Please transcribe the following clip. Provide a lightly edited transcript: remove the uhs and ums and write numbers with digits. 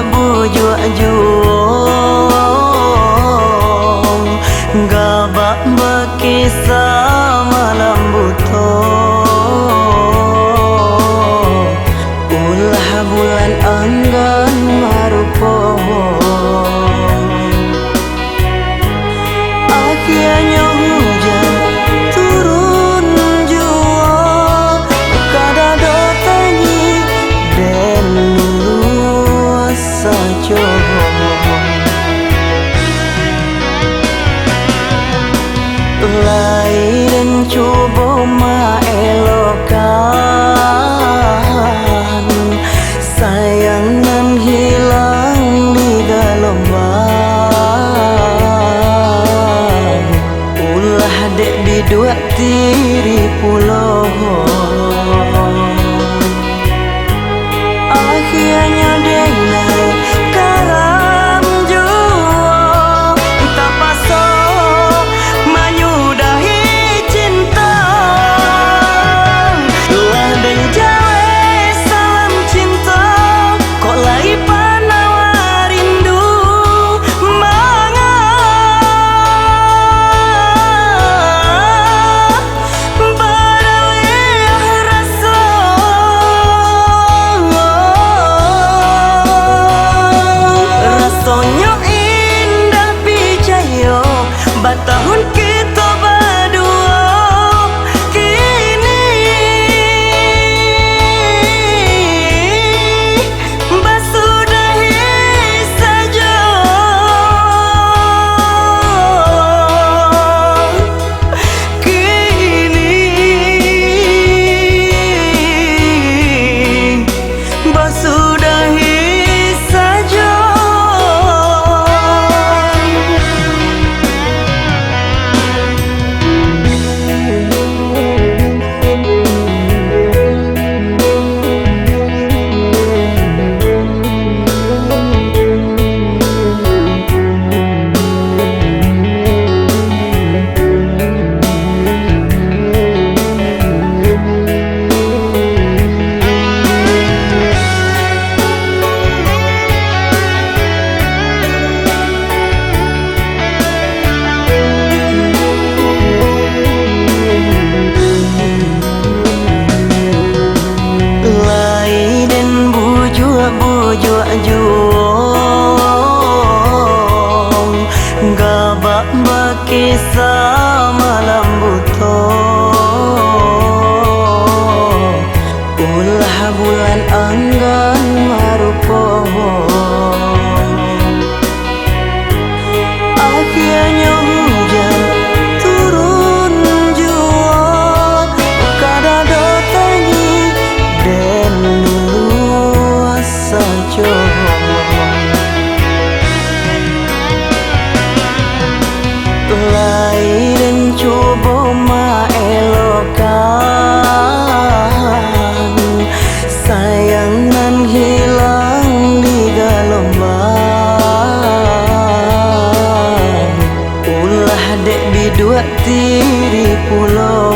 Bujuk juang gabak berkisah malam buto, ulah bulan enggan marupo, akhirnya hujan turun jua kadado tangi dan luas saja. Lain cuba maelokkan sayang nan hilang di dalam bang, ulah dek bidua tiri pulau, akhirnya dengar karam jua tak pasok menyudahi cinta, lah dan jawe salam cinta kok lai panawar rindu manga baralih rasa rasanya indah picayo batahun kita berdua kini basudahi saja kini basudahi saja. Bujuk juang gabak berkisah malam buto, ulah bulan enggan marupo, akhirnya hujan turun jua kadado tangi dan luas saja. Lain cuba maelokkan sayang nan hilang di dalam bang, ulah dek bidua tiri pulau.